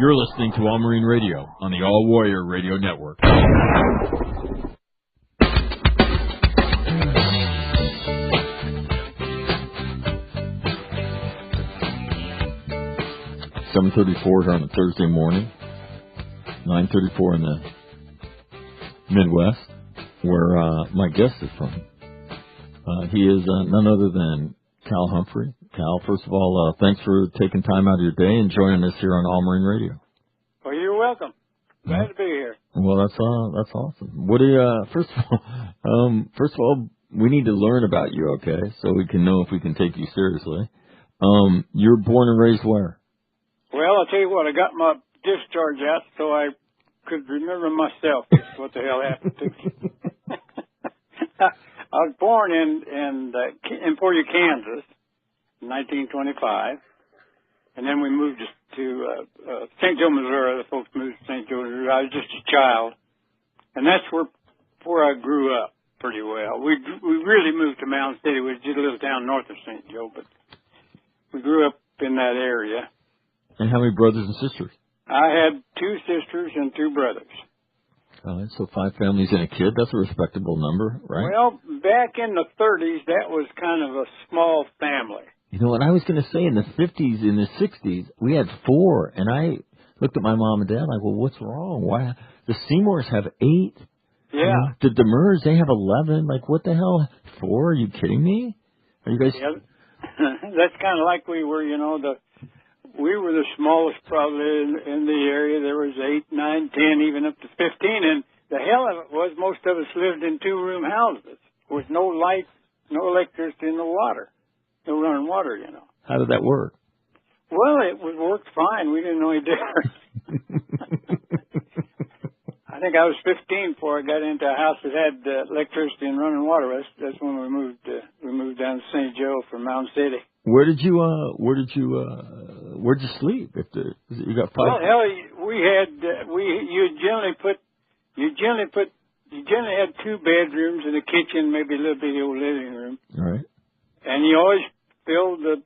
You're listening to All Marine Radio on the All Warrior Radio Network. 7:34 here on a Thursday morning, 9:34 in the Midwest, where my guest is from. He is none other than Cal Humphrey. Cal, first of all, thanks for taking time out of your day and joining us here on All Marine Radio. Well, you're welcome. Glad to be here. Well, that's awesome. What do you? First of all, we need to learn about you, okay, so we can know if we can take you seriously. You're born and raised where? Well, I'll tell you what. I got my discharge out so I could remember myself what the hell happened to me. I was born in Emporia, Kansas, in 1925, and then we moved to St. Joe, Missouri. The folks moved to St. Joe, Missouri. I was just a child, and that's where I grew up pretty well. We really moved to Mound City, which is a little town north of St. Joe, but we grew up in that area. And how many brothers and sisters? I had 2 sisters and 2 brothers. All right, so 5 families and a kid. That's a respectable number, right? Well, back in the 30s, that was kind of a small family. You know what I was going to say? In the 50s, in the 60s, we had 4, and I looked at my mom and dad like, well, what's wrong? Why? The Seymours have 8. Yeah. The Demers, they have 11. Like, what the hell? 4? Are you kidding me? Are you guys? Yeah. That's kind of like we were, we were the smallest probably in the area. There was 8, 9, 10, even up to 15. And the hell of it was most of us lived in 2-room houses with no light, no electricity in the water. No running water, How did that work? Well, it worked fine. We didn't know any difference. I think I was 15 before I got into a house that had electricity and running water. That's when we moved down to St. Joe from Mound City. Where'd you sleep? You got 5. Well, hell, you generally had 2 bedrooms and a kitchen, maybe a little bitty old living room. All right. And you always filled the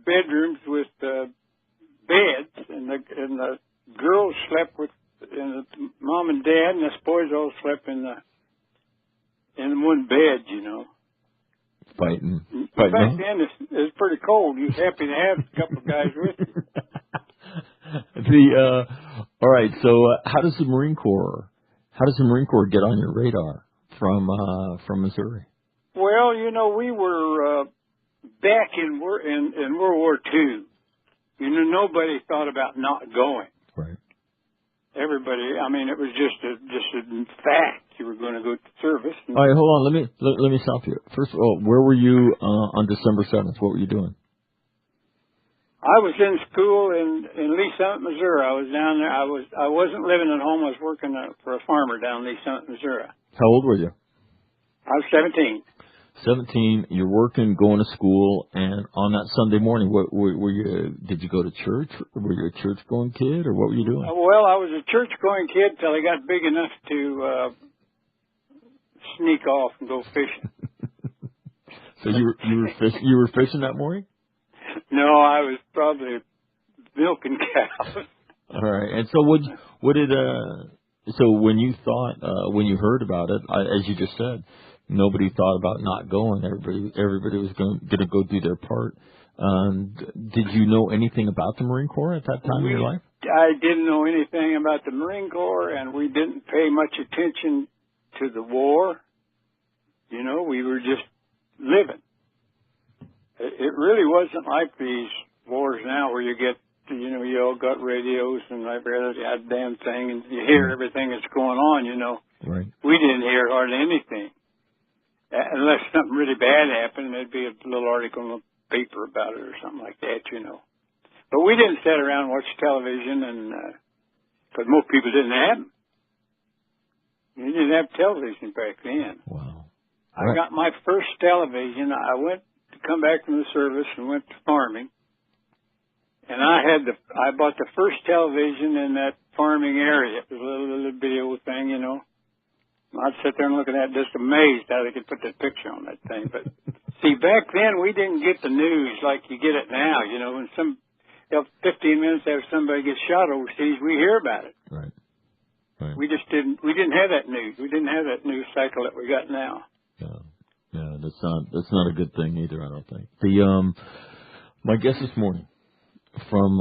bedrooms with beds, and the girls slept with mom and dad, and the boys all slept in one bed, Fighting. Back then, it was pretty cold. You was happy to have a couple of guys with you. All right. So, how does the Marine Corps get on your radar from Missouri? Well, we were back in World War II. Nobody thought about not going. Right. Everybody. I mean, it was just a fact. You were going to go to service. All right, hold on. Let me stop you. First of all, where were you on December 7th? What were you doing? I was in school in Lee Summit, Missouri. I was down there. I wasn't living at home. I was working for a farmer down in Lee Summit, Missouri. How old were you? I was 17. 17. You're working, going to school, and on that Sunday morning, were you? Did you go to church? Were you a church-going kid, or what were you doing? Well, I was a church-going kid till I got big enough to sneak off and go fishing. So you were fishing that morning? No, I was probably milking cows. All right. And so so when you heard about it, as you just said, nobody thought about not going. Everybody was going to go do their part. Did you know anything about the Marine Corps at that time in your life? I didn't know anything about the Marine Corps, and we didn't pay much attention to the war. We were just living. It really wasn't like these wars now where you get, you all got radios and every other goddamn thing, and you hear everything that's going on, Right. We didn't hear hardly anything. Unless something really bad happened, there'd be a little article in the paper about it or something like that, But we didn't sit around and watch television, and because most people didn't have them. You didn't have television back then. Wow. I got my first television. I went to come back from the service and went to farming, and I bought the first television in that farming area. It was a little bitty old thing, I'd sit there and look at that, just amazed how they could put that picture on that thing. But see, back then we didn't get the news like you get it now. When till 15 minutes after somebody gets shot overseas, we hear about it. Right. Right. We didn't have that news. We didn't have that news cycle that we got now. Yeah. Yeah, that's not a good thing either, I don't think. My guest this morning from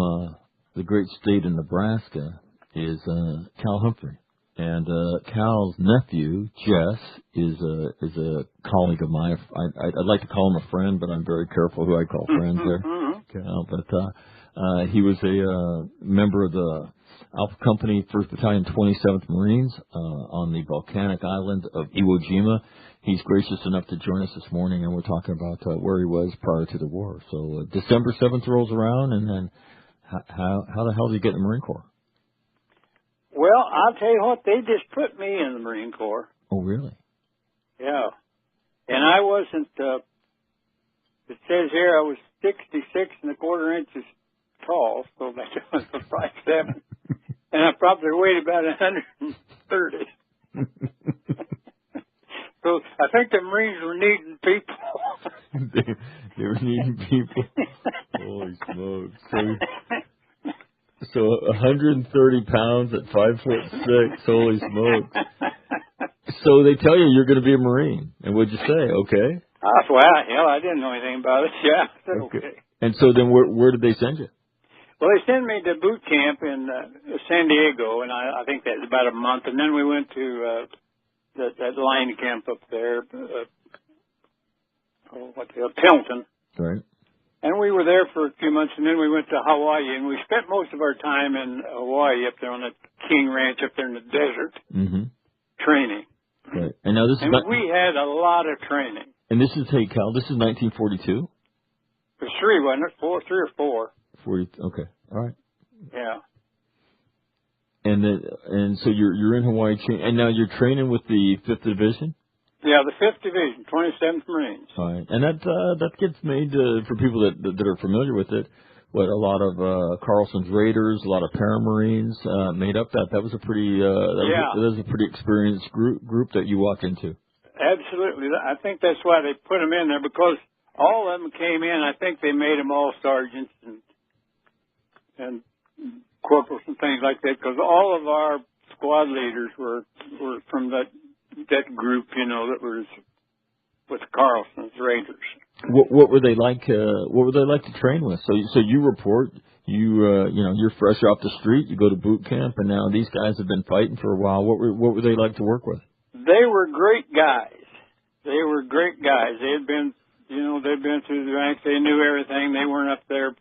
the great state of Nebraska is Cal Humphrey. And Cal's nephew, Jess, is a colleague of mine. I'd like to call him a friend, but I'm very careful who I call friends there. Cal, but he was a member of the Alpha Company, 1st Battalion, 27th Marines on the volcanic island of Iwo Jima. He's gracious enough to join us this morning, and we're talking about where he was prior to the war. So December 7th rolls around, and then how the hell did you get in the Marine Corps? Well, I'll tell you what, they just put me in the Marine Corps. Oh, really? Yeah. And I wasn't, it says here I was 66.25 inches tall, so that was 5'7". And I probably weighed about 130. So I think the Marines were needing people. they were needing people. Holy smokes. So 130 pounds at 5'6". Holy smokes. So they tell you you're going to be a Marine. And what'd you say? Okay. Well, hell, I didn't know anything about it. Yeah, I said okay. And so then where did they send you? Well, they sent me to boot camp in San Diego, and I think that was about a month. And then we went to that line camp up there, Pelton. Right. And we were there for a few months, and then we went to Hawaii, and we spent most of our time in Hawaii up there on the King Ranch up there in the desert, training. Right. And now we had a lot of training. And this is, hey, Cal, this is 1942? It was 3, wasn't it? 3 or 4. 40. Okay. All right. Yeah. And so you're in Hawaii, and now you're training with the 5th Division? Yeah, the 5th Division, 27th Marines. All right. And that gets made for people that are familiar with it. What a lot of Carlson's Raiders, a lot of Paramarines made up that. That was a pretty that was a pretty experienced group that you walked into. Absolutely. I think that's why they put them in there, because all of them came in. I think they made them all sergeants and corporals and things like that, because all of our squad leaders were from that group, that was with Carlson's Raiders. What were they like? What were they like to train with? So you report, you're fresh off the street. You go to boot camp, and now these guys have been fighting for a while. What were they like to work with? They were great guys. They were great guys. They had been, they'd been through the ranks. They knew everything. They weren't up there,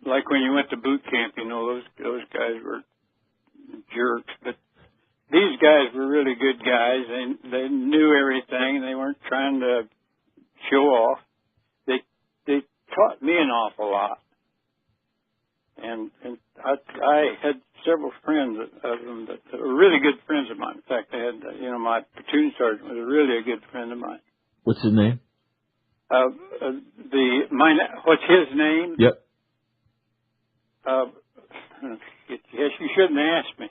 like when you went to boot camp. Those guys were jerks, but these guys were really good guys. They knew everything, and they weren't trying to show off. They taught me an awful lot, and I had several friends of them that were really good friends of mine. In fact, I had my platoon sergeant was really a good friend of mine. What's his name? What's his name? Yep. Yes, you shouldn't ask me.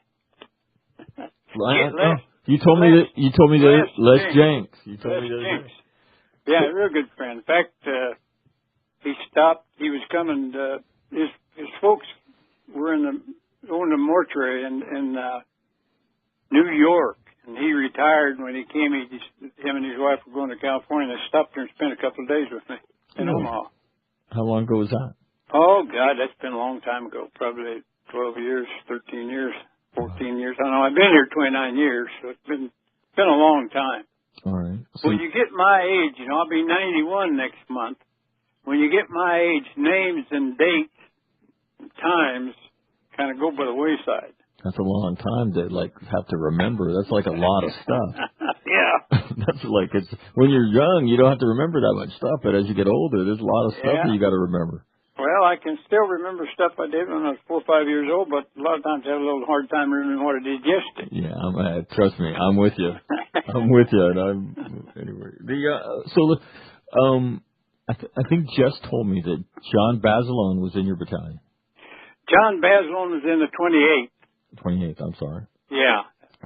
You told me that Les Jenks. You told me that. Jenks. Yeah, a real good friend. In fact, he stopped. He was coming. His folks were in the mortuary in New York, and he retired. When he came, him and his wife were going to California. They stopped there and spent a couple of days with me in Omaha. How long ago was that? Oh God, that's been a long time ago. Probably 12 years, 13 years. 14 years. I don't know. I've been here 29 years, so it's been a long time. All right. So when you get my age, I'll be 91 next month. When you get my age, names and dates and times kind of go by the wayside. That's a long time to have to remember. That's like a lot of stuff. Yeah. That's when you're young, you don't have to remember that much stuff, but as you get older, there's a lot of stuff that you got to remember. Well, I can still remember stuff I did when I was 4 or 5 years old, but a lot of times I have a little hard time remembering what I did yesterday. Yeah, trust me, I'm with you. I'm with you. And anyway. I think Jess told me that John Basilone was in your battalion. John Basilone was in the 28th. 28th, I'm sorry. Yeah.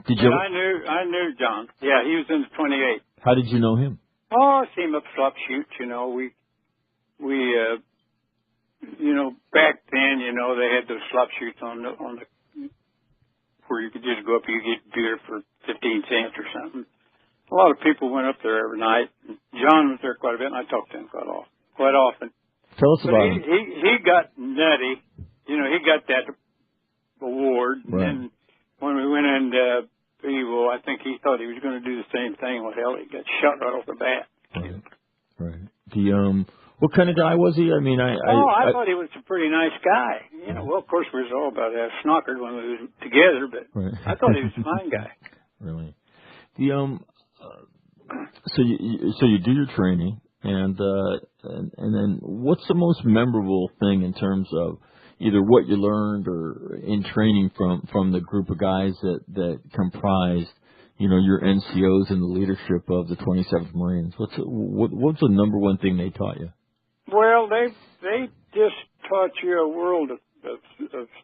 Did you? I knew John. Yeah, he was in the 28th. How did you know him? Oh, I see him up slop chute. back then, they had those slop chutes on the where you could just go up, you get beer for 15 cents or something. A lot of people went up there every night. John was there quite a bit, and I talked to him quite often. Tell us about him. He got nutty. He got that award. Right. And when we went into Iwo, I think he thought he was going to do the same thing. Well, hell, he got shot right off the bat. Right. What kind of guy was he? I mean, I thought he was a pretty nice guy. Well, of course, we was all about that snockered when we was together, but right. I thought he was a fine guy. Really. So you do your training, and then what's the most memorable thing in terms of either what you learned or in training from the group of guys that comprised your NCOs and the leadership of the 27th Marines? What's the number one thing they taught you? Well, they just taught you a world of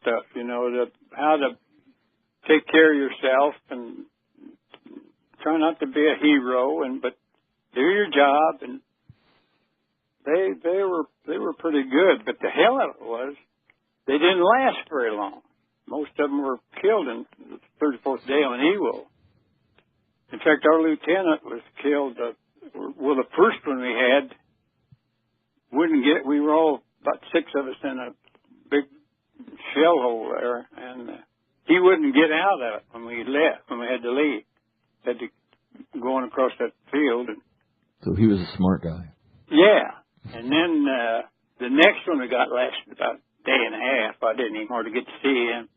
stuff, how to take care of yourself and try not to be a hero, but do your job. And they were pretty good. But the hell of it was they didn't last very long. Most of them were killed in the 34th day on Iwo. In fact, our lieutenant was killed. The first one we had we were all about 6 of us in a big shell hole there, and he wouldn't get out of it when we had to leave. Had to go on across that field. So he was a smart guy. Yeah. And then the next one we got lasted about a day and a half. I didn't even hardly get to see him.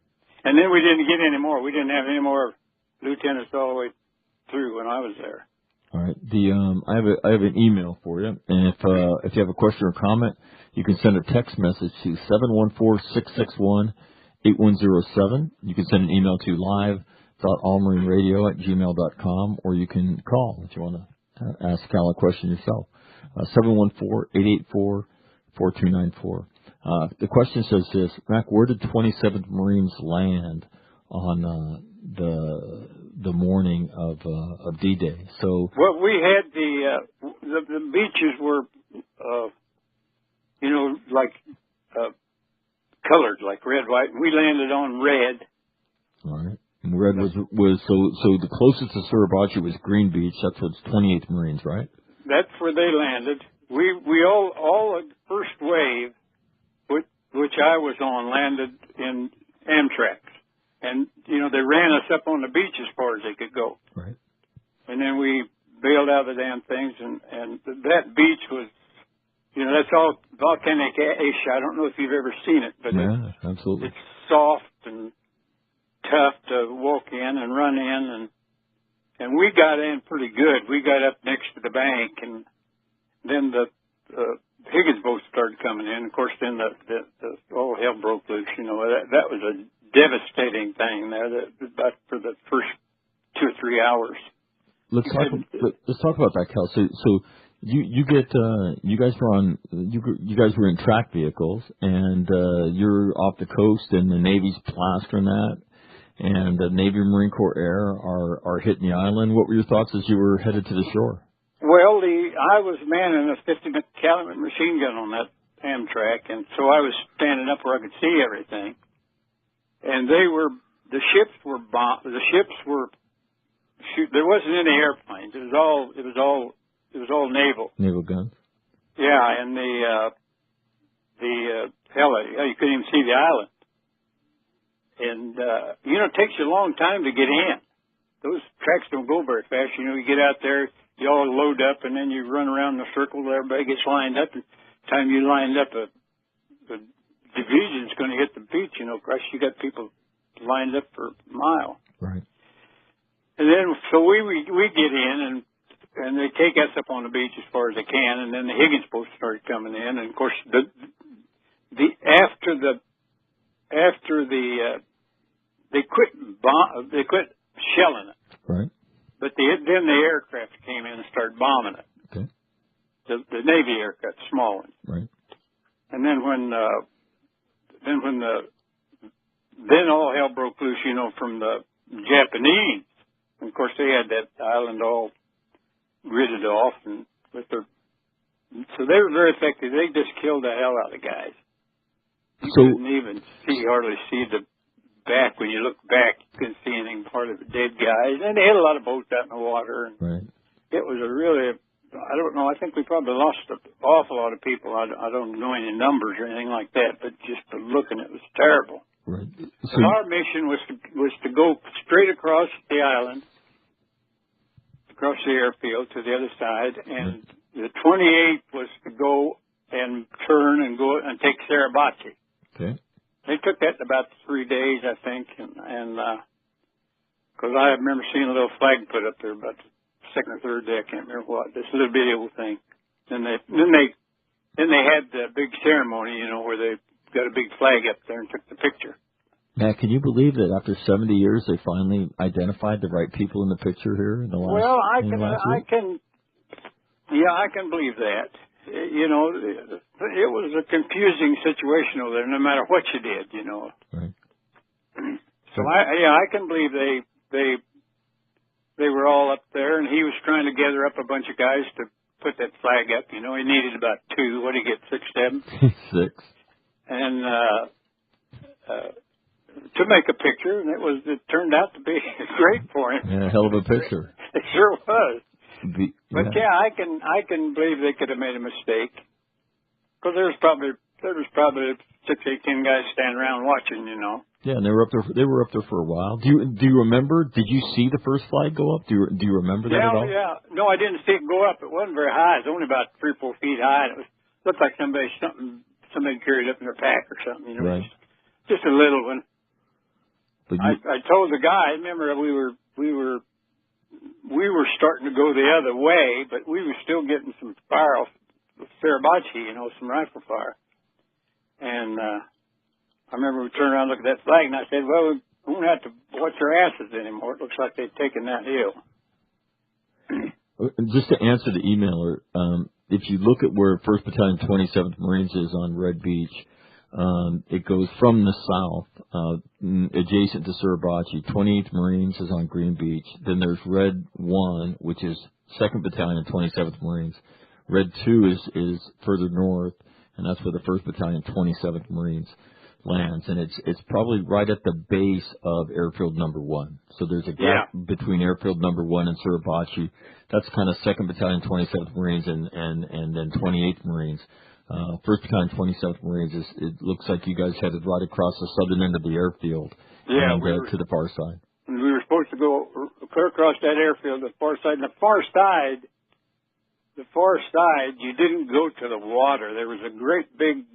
And then we didn't get any more. We didn't have any more lieutenants all the way through when I was there. All right. I have an email for you, and if you have a question or comment, you can send a text message to 714-661-8107. You can send an email to live.allmarineradio@gmail.com, or you can call if you want to ask Cal a question yourself. 714-884-4294. The question says this: Mac, where did 27th Marines land on the morning of D-Day? So, well, we had the beaches were, like colored, like red, white. We landed on red. All right. And red was so the closest to Surabaya was Green Beach. That's what's 28th Marines, right? That's where they landed. We all the first wave, which I was on, landed in Amtrak. And, they ran us up on the beach as far as they could go. Right. And then we bailed out of the damn things, and that beach was, that's all volcanic ash. I don't know if you've ever seen it, but yeah, absolutely. It's soft and tough to walk in and run in, and we got in pretty good. We got up next to the bank, and then the Higgins boats started coming in. Of course, then the all hell broke loose. That was a devastating thing there. That for the first 2 or 3 hours. Let's talk about that, Cal. So you guys were in track vehicles, and you're off the coast, and the Navy's plastering that, and the Navy Marine Corps Air are hitting the island. What were your thoughts as you were headed to the shore? Well, I was manning a 50 caliber machine gun on that Amtrak, and so I was standing up where I could see everything. And there wasn't any airplanes. It was all naval. Naval guns. Yeah, and you couldn't even see the island. And it takes you a long time to get in. Those tracks don't go very fast. You get out there, you all load up, and then you run around the circle. Everybody gets lined up. And by the time you lined up, the division's going to hit the beach. Crush. You got people lined up for a mile. Right. And then so we get in, and they take us up on the beach as far as they can, and then the Higgins boats started coming in, and of course they quit shelling it. Right. But then the aircraft came in and started bombing it. Okay. The Navy aircraft, small ones. Right. And then then all hell broke loose, from the Japanese. And of course they had that island all gridded off, and so they were very effective. They just killed the hell out of the guys. You So, couldn't even hardly see the back. When you look back, you couldn't see anything part of the dead guys. And they had a lot of boats out in the water. And right. it was a really, I don't know, I think we probably lost an awful lot of people. I don't know any numbers or anything like that, but just the looking, it was terrible. Right. So our mission was to go straight across the island, across the airfield to the other side, and the 28th was to go and turn and go and take Suribachi. Okay. They took that in about 3 days, I think, and because I remember seeing a little flag put up there about the second or third day, I can't remember what, this little bitty old thing. Then they had the big ceremony, where they got a big flag up there and took the picture. Matt, can you believe that after 70 years they finally identified the right people in the picture here in the last? Well, I can believe that. It was a confusing situation over there, no matter what you did, Right. So I can believe they were all up there, and he was trying to gather up a bunch of guys to put that flag up. He needed about 2. What did he get? 6, 7? 6. And to make a picture, and it turned out to be great for him. Yeah, hell of a picture. It sure was. But yeah, I can believe they could have made a mistake, because there was probably 6, 8, 10 guys standing around watching, Yeah, and they were up there for a while. Do you remember? Did you see the first flag go up? Do you remember that at all? Yeah. No, I didn't see it go up. It wasn't very high. It was only about 3 or 4 feet high. And it looked like somebody carried it up in their pack or something. Right. Just a little one. But I told the guy. Remember, we were starting to go the other way, but we were still getting some fire off Suribachi, some rifle fire. And I remember we turned around and looked at that flag, and I said, well, we won't have to watch our asses anymore. It looks like they've taken that hill. Just to answer the emailer, if you look at where 1st Battalion 27th Marines is on Red Beach, it goes from the south, adjacent to Suribachi. 28th Marines is on Green Beach. Then there's Red 1, which is 2nd Battalion 27th Marines. Red 2 is further north, and that's where the 1st Battalion 27th Marines lands. And it's probably right at the base of Airfield Number 1. So there's a gap between Airfield Number 1 and Suribachi. That's kind of 2nd Battalion 27th Marines and then 28th Marines. 1st Battalion 27th Marines, it looks like you guys headed right across the southern end of the airfield to the far side. And we were supposed to go clear across that airfield to the far side. And the far side, you didn't go to the water. There was a great big,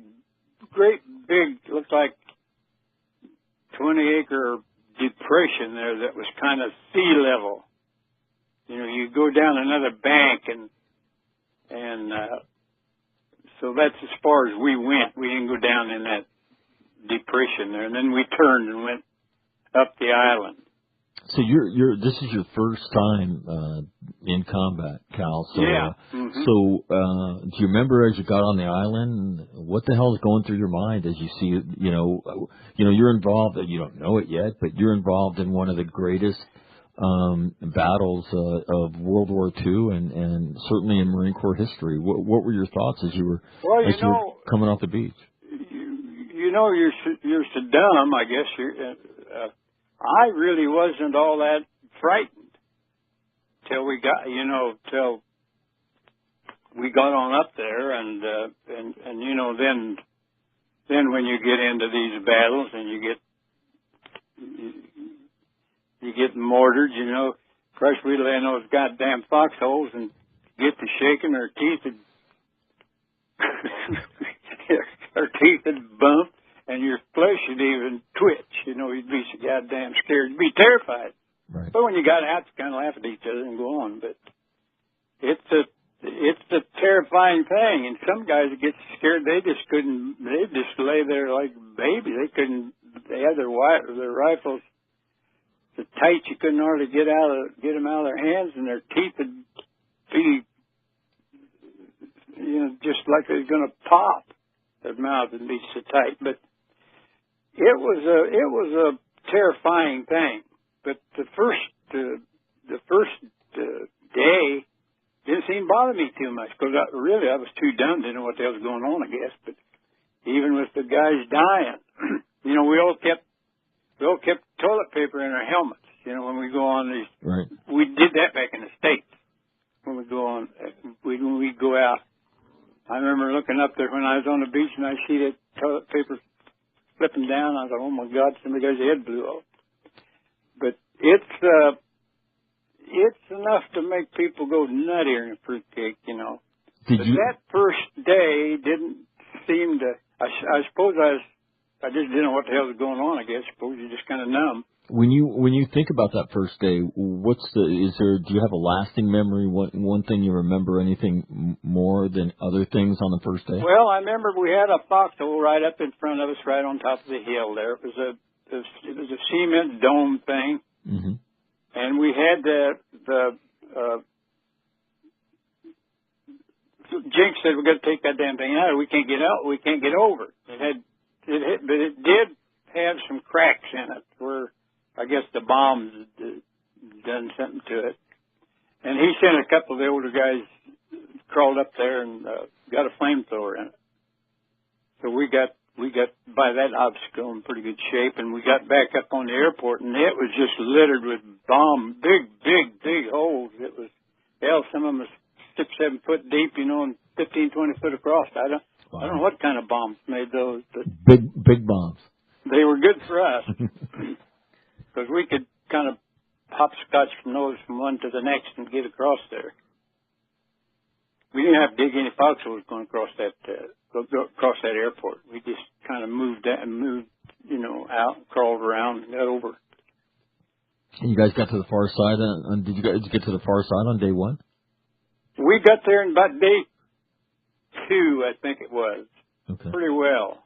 looked like 20-acre depression there that was kind of sea level. You go down another bank and so that's as far as we went. We didn't go down in that depression there, and then we turned and went up the island. So this is your first time in combat, Cal. So, yeah. So do you remember as you got on the island, what the hell is going through your mind as you see, you're involved? You don't know it yet, but you're involved in one of the greatest battles of World War II and certainly in Marine Corps history. What were your thoughts as you were coming off the beach? You're so dumb, I guess. I really wasn't all that frightened till we got on up there, and then when you get into these battles and you get mortared, of course we lay in those goddamn foxholes and get to shaking, our teeth would bump, and your flesh would even twitch. You'd be so goddamn scared. You'd be terrified. Right. But when you got out, you kind of laugh at each other and go on. But it's a terrifying thing. And some guys that get scared, they just lay there like babies. They had their rifles so tight you couldn't hardly get them out of their hands, and their teeth would be, just like they're going to pop. Their mouth would be so tight. But it was a terrifying thing. But the first day didn't seem to bother me too much, because I was too dumb to know what the hell was going on, I guess. But even with the guys dying. You know, we all kept toilet paper in our helmets. You know, when we go on these, right. We did that back in the States. When we go on, when we go out. I remember looking up there when I was on the beach and I see that toilet paper flipping down. I thought, oh my God, somebody's head blew off. But it's enough to make people go nutty in a fruitcake, you know. That first day didn't seem to. I suppose I just didn't know what the hell was going on. I guess. Suppose you're just kind of numb. When you think about that first day, do you have a lasting memory? One thing you remember, anything more than other things on the first day? Well, I remember we had a foxhole right up in front of us, right on top of the hill. There, it was a cement dome thing, mm-hmm. and we had the Jink said we're going to take that damn thing out. We can't get out. We can't get over. But it did have some cracks in it where I guess the bombs done something to it. And he sent a couple of the older guys crawled up there and got a flamethrower in it. So we got by that obstacle in pretty good shape, and we got back up on the airport, and it was just littered with big holes. It was some of them was 6-7 foot deep, you know, and 15-20 foot across. I don't know what kind of bombs made those, but big bombs. They were good for us because we could kind of hopscotch from one to the next and get across there. We didn't have to dig any foxholes going across that airport. We just kind of moved, you know, out, and crawled around, and got over. And you guys got to the far side. Did you guys get to the far side on day one? We got there in about day 2, I think it was. Okay. Pretty well.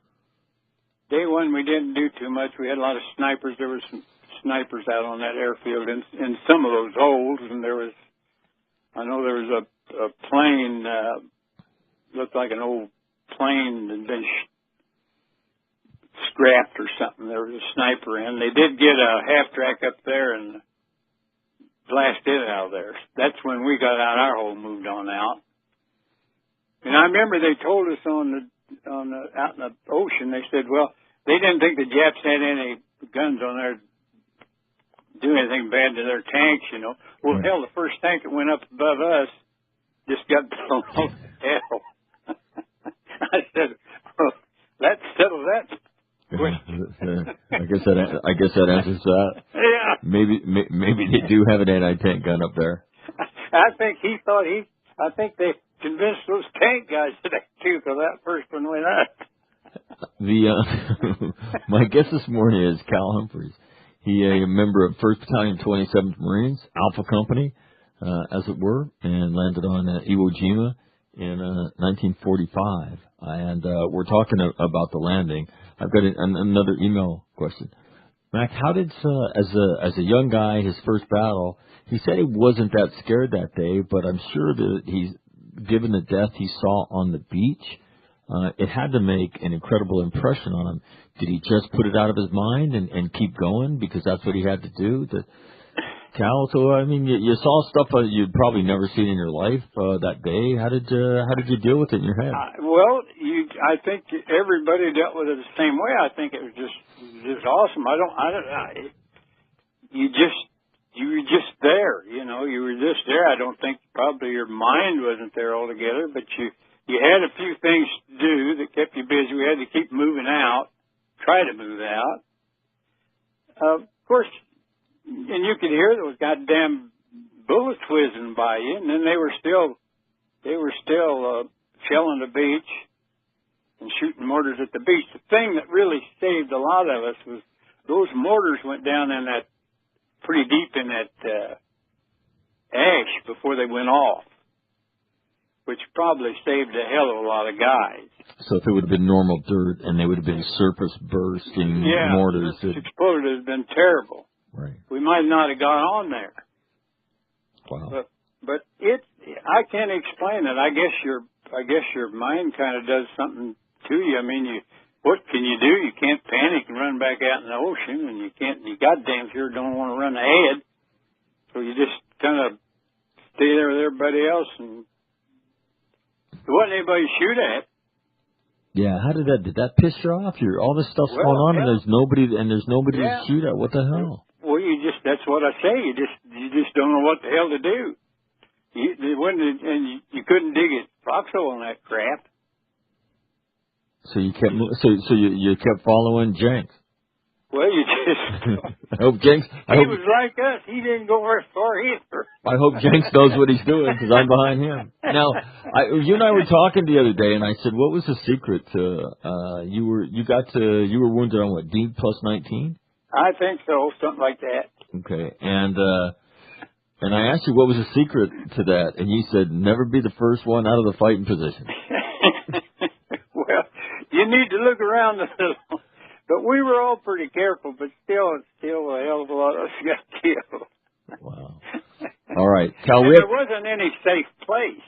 Day 1, we didn't do too much. We had a lot of snipers. There were some snipers out on that airfield in some of those holes, and I know there was a plane, looked like an old plane that had been scrapped or something. There was a sniper in. They did get a half-track up there and blasted it out of there. That's when we got out our hole, moved on out. And I remember they told us out in the ocean, they said, well, they didn't think the Japs had any guns on there to do anything bad to their tanks, you know. Well, hell, the first tank that went up above us just got blown off to hell. I said, well, let's settle that question. I guess that answers that. Yeah. Maybe they do have an anti-tank gun up there. I think they convinced those tank guys today too, because that first one went up. My guest this morning is Cal Humphreys. He a member of 1st Battalion, 27th Marines, Alpha Company, as it were, and landed on Iwo Jima in 1945. And we're talking about the landing. I've got another email question. Mac, how did as a young guy, his first battle? He said he wasn't that scared that day, but I'm sure that given the death he saw on the beach, it had to make an incredible impression on him. Did he just put it out of his mind and keep going because that's what he had to do? Cal, so I mean, you saw stuff you'd probably never seen in your life that day. How did you deal with it in your head? Well, I think everybody dealt with it the same way. I think it was just awesome. You were just there, you know. You were just there. I don't think probably your mind wasn't there altogether, but you had a few things to do that kept you busy. We had to keep moving out, try to move out. Of course, and you could hear those goddamn bullets whizzing by you, and then they were still shelling the beach and shooting mortars at the beach. The thing that really saved a lot of us was those mortars went down in that pretty deep in that ash before they went off, which probably saved a hell of a lot of guys. So if it would have been normal dirt and they would have been surface bursting mortars, it exploded, it would have been terrible. Right. We might not have gone on there. Wow. But I can't explain it. I guess your mind kind of does something to you. I mean, what can you do? You can't panic and run back out in the ocean, and you goddamn sure don't want to run ahead. So you just kind of stay there with everybody else, and there wasn't anybody to shoot at. Yeah, how did that piss you off? All this stuff's going on, and there's nobody to shoot at. What the hell? Well, that's what I say. You just don't know what the hell to do. You couldn't dig a foxhole on that crap. So you kept you kept following Jenks. Well, you just. I hope Jenks. He was like us. He didn't go very far either. I hope Jenks knows what he's doing because I'm behind him. Now, you and I were talking the other day, and I said, "What was the secret to you were wounded on what, D plus 19?" I think so, something like that. Okay, and I asked you what was the secret to that, and you said never be the first one out of the fighting position. Well, you need to look around a little. But we were all pretty careful, but still a hell of a lot of us got killed. Wow. All right. Cal, there wasn't any safe place.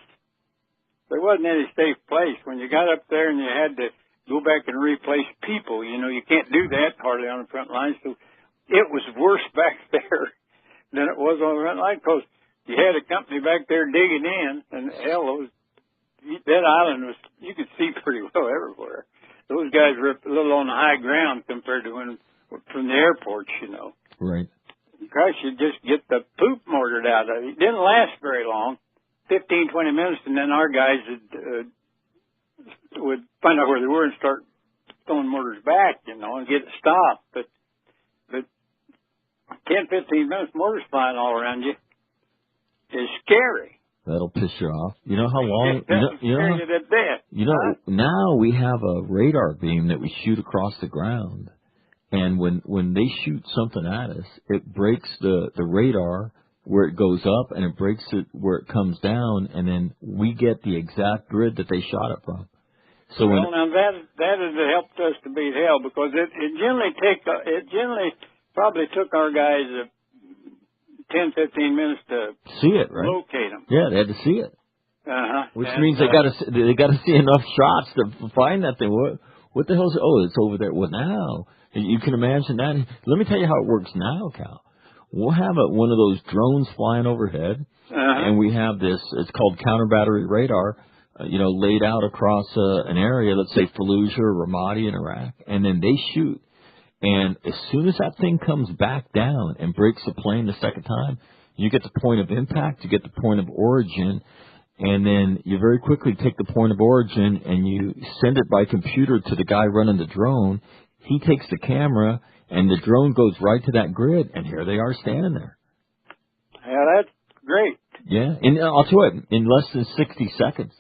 There wasn't any safe place. When you got up there and you had to go back and replace people, you can't do that hardly on the front line. So it was worse back there than it was on the front line because you had a company back there digging in, and hell, that island you could see pretty well everywhere. Those guys were a little on the high ground compared to from the airports, Right. Gosh, you just get the poop mortared out of it. It didn't last very long, 15, 20 minutes, and then our guys would find out where they were and start throwing mortars back, and get it stopped. But 10, 15 minutes, mortars flying all around you is scary. That'll piss you off. You know how long? Huh? Now we have a radar beam that we shoot across the ground, and when they shoot something at us, it breaks the radar where it goes up, and it breaks it where it comes down, and then we get the exact grid that they shot it from. So now that has helped us to beat hell because it generally probably took our guys 10, 15 minutes to see it, right? Locate them. Yeah, they had to see it. Which means they got to see enough shots to find that thing. What the hell is it? Oh, it's over there. Well, now you can imagine that. Let me tell you how it works now, Cal. We'll have one of those drones flying overhead, and we have this. It's called counter battery radar. Laid out across an area. Let's say Fallujah or Ramadi in Iraq, and then they shoot. And as soon as that thing comes back down and breaks the plane the second time, you get the point of impact, you get the point of origin, and then you very quickly take the point of origin and you send it by computer to the guy running the drone. He takes the camera, and the drone goes right to that grid, and here they are standing there. Yeah, that's great. Yeah, and I'll tell you what, in less than 60 seconds.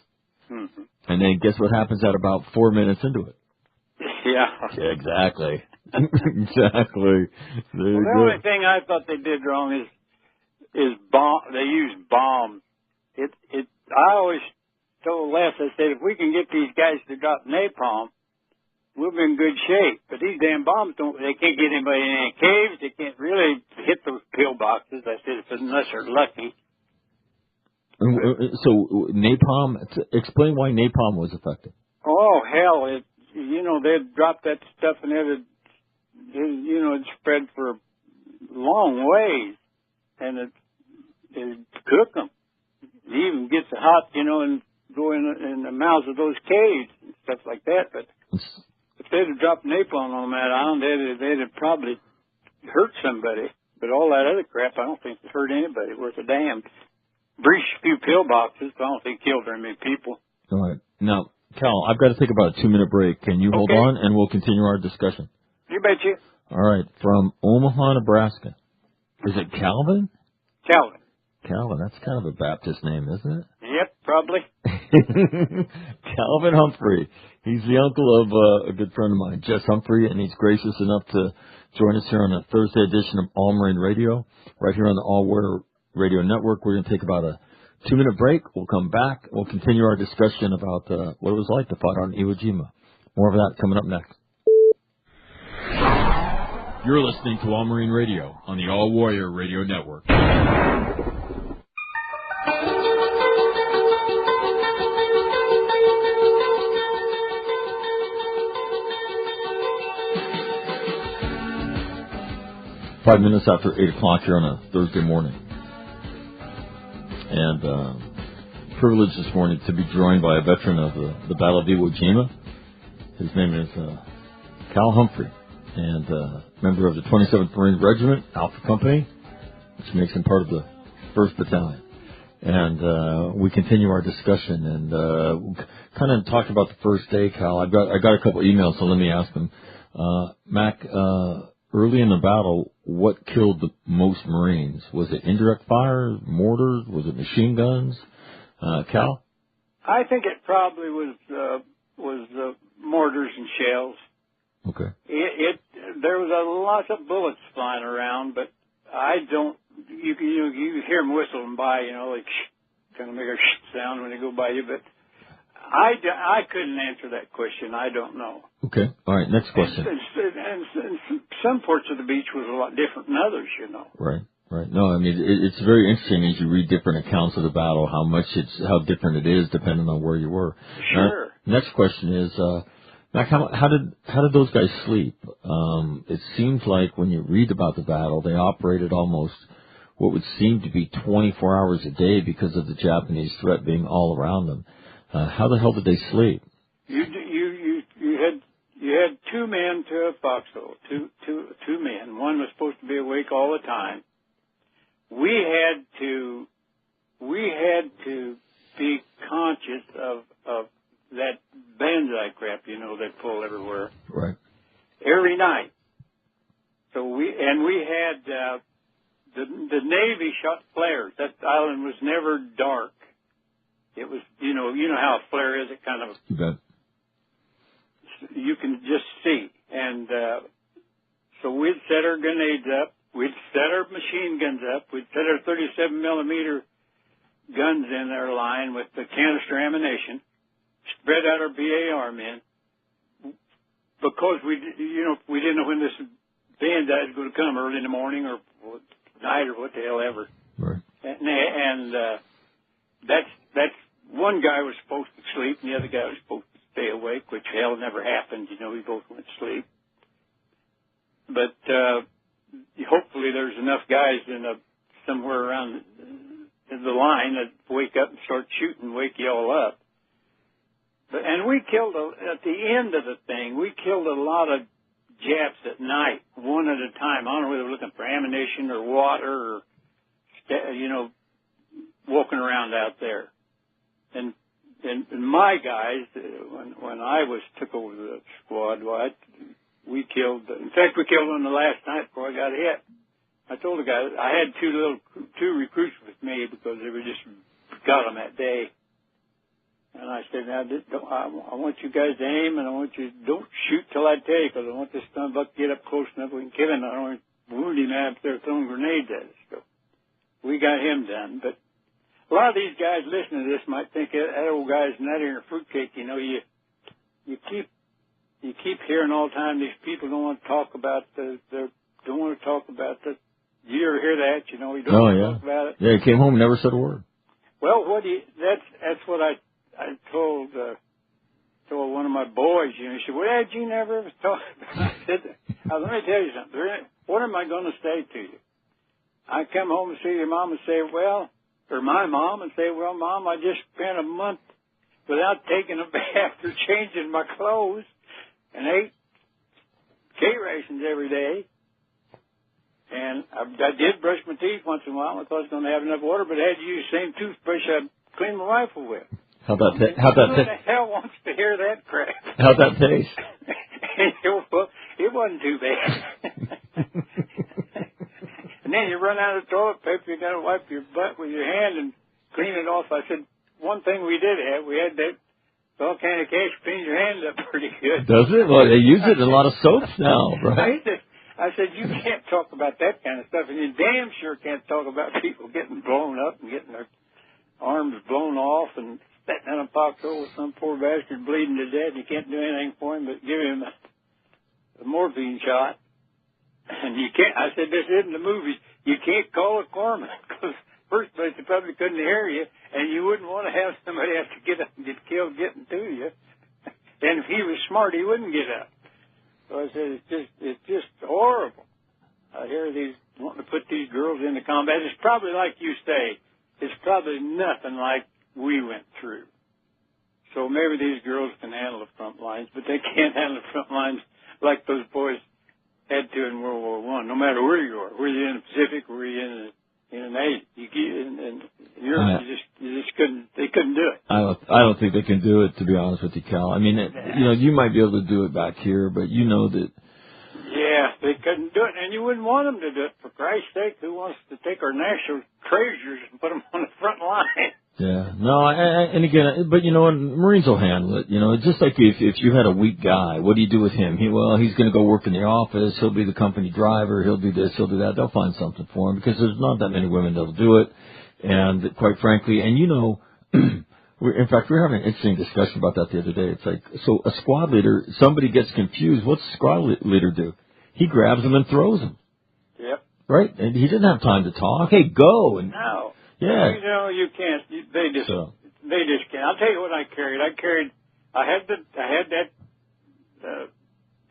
Mm-hmm. And then guess what happens at about 4 minutes into it? Yeah. Exactly. Exactly. The only thing I thought they did wrong is bomb. They used bombs. I always told Les, I said, if we can get these guys to drop napalm, we'll be in good shape. But these damn bombs they can't get anybody in any caves. They can't really hit those pillboxes. I said, unless they're lucky. So napalm, explain why napalm was effective. Oh, hell. They'd drop that stuff and it'd spread for long ways, and it'd cook them. It even gets hot, and go in the mouths of those caves and stuff like that. But if they'd have dropped napalm on that island, they'd have probably hurt somebody. But all that other crap, I don't think it hurt anybody worth a damn. Breached a few pillboxes, but I don't think killed very many people. All right. Now, Cal, I've got to take about a 2-minute break. Can you hold on, and we'll continue our discussion? You betcha. All right. From Omaha, Nebraska. Is it Calvin? Calvin. That's kind of a Baptist name, isn't it? Yep, probably. Calvin Humphrey. He's the uncle of a good friend of mine, Jess Humphrey, and he's gracious enough to join us here on a Thursday edition of All Marine Radio, right here on the All Warrior Radio Network. We're going to take about a 2-minute break. We'll come back. We'll continue our discussion about what it was like to fight on Iwo Jima. More of that coming up next. You're listening to All Marine Radio on the All Warrior Radio Network. Five minutes after 8 o'clock here on a Thursday morning. And privileged this morning to be joined by a veteran of the Battle of Iwo Jima. His name is Cal Humphrey, and member of the 27th Marine Regiment, Alpha Company, which makes him part of the 1st Battalion. And we continue our discussion and kind of talked about the first day, Cal. I got a couple emails, so let me ask them. Mac, early in the battle, what killed the most Marines? Was it indirect fire, mortars? Was it machine guns? Cal? I think it probably was mortars and shells. Okay. There was a lot of bullets flying around, but I don't. You hear them whistling by, like kind of make a sound when they go by you, but I couldn't answer that question. I don't know. Okay. All right. Next question. And some parts of the beach was a lot different than others, Right. Right. No, I mean, it's very interesting as you read different accounts of the battle, how different it is depending on where you were. Sure. Next question is, Mac, how did those guys sleep? It seems like when you read about the battle, they operated almost what would seem to be 24 hours a day because of the Japanese threat being all around them. How the hell did they sleep? You had 2 men to a foxhole, two men. One was supposed to be awake all the time. We had to be conscious of that banzai crap, they pull everywhere. Right. Every night. So we had the Navy shot flares. That island was never dark. It was, you know how a flare is. It kind of, you bet. You can just see. And so we'd set our grenades up. We'd set our machine guns up. We'd set our 37 millimeter guns in their line with the canister ammunition. Spread out our BAR men because we didn't know when this bandit was going to come, early in the morning or night or what the hell ever. Right. And that's one guy was supposed to sleep and the other guy was supposed to stay awake, which hell never happened. We both went to sleep. But hopefully there's enough guys somewhere around the line that wake up and start shooting, wake you all up. And we killed, at the end of the thing, we killed a lot of Japs at night, one at a time. I don't know whether they were looking for ammunition or water or, walking around out there. And my guys, when I took over the squad, we killed, in fact, we killed one the last night before I got hit. I told the guys, I had two recruits with me because they were just got them that day. And I said, now, I want you guys to aim, and I want you don't shoot till I tell you, because I want this son of a buck to get up close enough we can kill him. I don't want to wound him out if they're throwing grenades at us. So we got him done. But a lot of these guys listening to this might think that old guy's nutty or a fruitcake. You keep hearing all the time these people don't want to talk about you ever hear that? You don't want to talk about it. Yeah, he came home and never said a word. Well, that's what I told one of my boys, he said, well, Dad, you never ever talk about it. Let me tell you something. What am I going to say to you? I come home and see your mom and say, or my mom and say, well, Mom, I just spent a month without taking a bath or changing my clothes and ate K-rations every day. And I did brush my teeth once in a while. I thought I was going to have enough water, but I had to use the same toothbrush I cleaned my rifle with. Who the hell wants to hear that crap? How'd that taste? It wasn't too bad. And then you run out of toilet paper, you got to wipe your butt with your hand and clean it off. I said, one thing we did have, we had that volcanic ash clean your hands up pretty good. Does it? Well, they use it in a lot of soaps now, right? I said, you can't talk about that kind of stuff, and you damn sure can't talk about people getting blown up and getting their arms blown off and sitting in a foxhole with some poor bastard bleeding to death. You can't do anything for him but give him a morphine shot. And you can't, I said, this isn't a movie. You can't call a corpsman because, first place, they probably couldn't hear you, and you wouldn't want to have somebody have to get up and get killed getting to you. And if he was smart, he wouldn't get up. So I said, it's just horrible. I hear these wanting to put these girls into combat. It's probably like you say, it's probably nothing like we went through. So maybe these girls can handle the front lines, but they can't handle the front lines like those boys had to in World War I. No matter where you are, were you in the Pacific, were you in an Aid, in Europe, you just couldn't. They couldn't do it. I don't think they can do it, to be honest with you, Cal. I mean, you might be able to do it back here, but you know that. Yeah, they couldn't do it, and you wouldn't want them to do it. For Christ's sake, who wants to take our national treasures and put them on the front line? Yeah, no, and again, but you know, Marines will handle it. You know, it's just like if you had a weak guy, what do you do with him? He's going to go work in the office. He'll be the company driver. He'll do this. He'll do that. They'll find something for him because there's not that many women that'll do it. And quite frankly, and you know, in fact, we were having an interesting discussion about that the other day. It's like, so a squad leader, somebody gets confused. What's the squad leader do? He grabs them and throws them. Yep. Right? And he didn't have time to talk. Hey, go. And no. Yeah. You know, you can't. They just can't. I'll tell you what I carried. I had that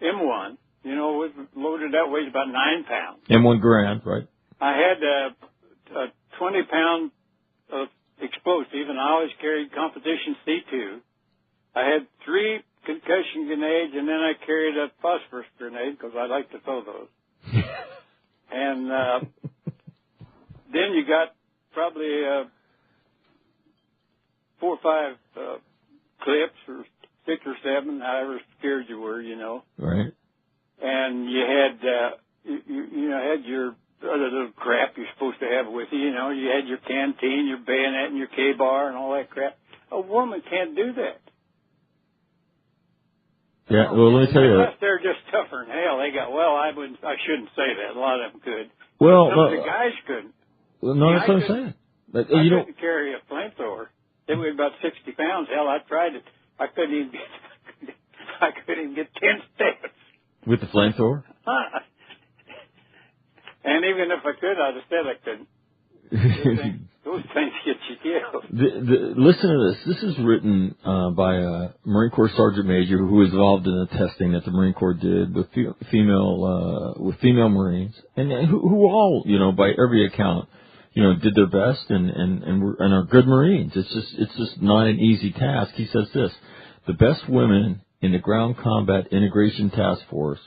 M1. You know, it was loaded that weighs about 9 pounds. M1 Grand, right? I had a 20-pound of explosive, and I always carried competition C2. I had 3 concussion grenades, and then I carried a phosphorus grenade because I like to throw those. And then you got probably 4 or 5 clips, or 6 or 7, however scared you were, you know. Right. And you had you had your other little crap you're supposed to have with you. You know, you had your canteen, your bayonet, and your K-bar, and all that crap. A woman can't do that. Yeah, well, let me tell you. Unless they're just tougher than hell. They got, I shouldn't say that. A lot of them could. Well, some of the guys couldn't. Well, no, that's what I'm saying. But, I couldn't carry a flamethrower. They weighed about 60 pounds. Hell, I tried it. I couldn't even get 10 steps. With the flamethrower? And even if I could, I'd have said I couldn't. Those things get you killed. Listen to this. This is written by a Marine Corps Sergeant Major who was involved in the testing that the Marine Corps did with female Marines, and who all, you know, by every account, you know, did their best and are good Marines. It's just not an easy task. He says this: the best women in the Ground Combat Integration Task Force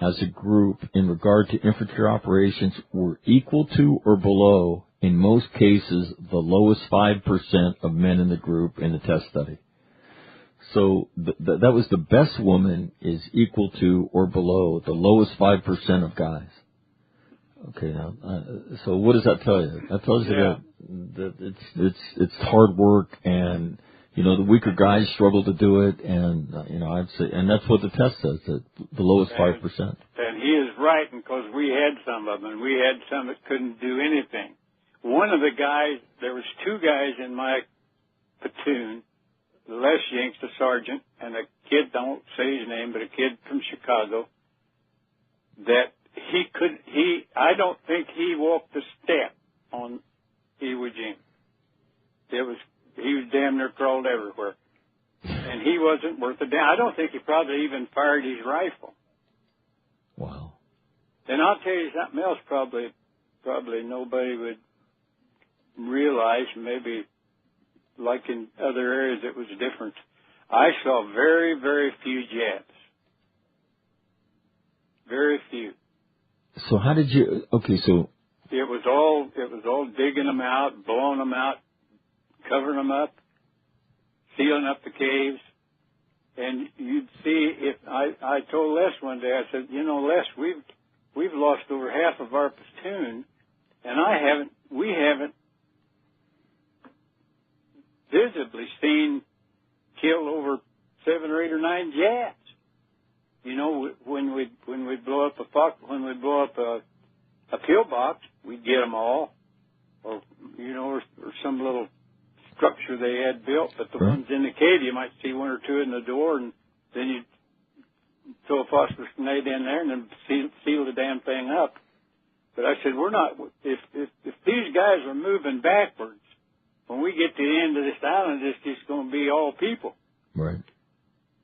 as a group in regard to infantry operations were equal to or below, in most cases, the lowest 5% of men in the group in the test study. So that was the best woman is equal to or below the lowest 5% of guys. Okay, now, so what does that tell you? That tells you that it's hard work, and you know, the weaker guys struggle to do it, and you know, I'd say, and that's what the test says, that the lowest 5%. And he is right, because we had some of them, and we had some that couldn't do anything. One of the guys, there was 2 guys in my platoon, Les Yanks, the sergeant, and a kid, don't say his name, but a kid from Chicago, that I don't think he walked a step on Iwo Jima. He was damn near crawled everywhere. And he wasn't worth a damn. I don't think he probably even fired his rifle. Wow. And I'll tell you something else probably nobody would realize, maybe like in other areas it was different. I saw very, very few jets. Very few. So how did you, so. It was all digging them out, blowing them out, covering them up, sealing up the caves. And you'd see, if I told Les one day, I said, you know, Les, we've lost over half of our platoon, and we haven't visibly seen kill over 7 or 8 or 9 jets. You know, when we blow up a pillbox, we'd get them all, or you know, or some little structure they had built. But the ones in the cave, you might see 1 or 2 in the door, and then you'd throw a phosphorus grenade in there and then seal the damn thing up. But I said, we're not. If these guys are moving backwards, when we get to the end of this island, it's just going to be all people. Right.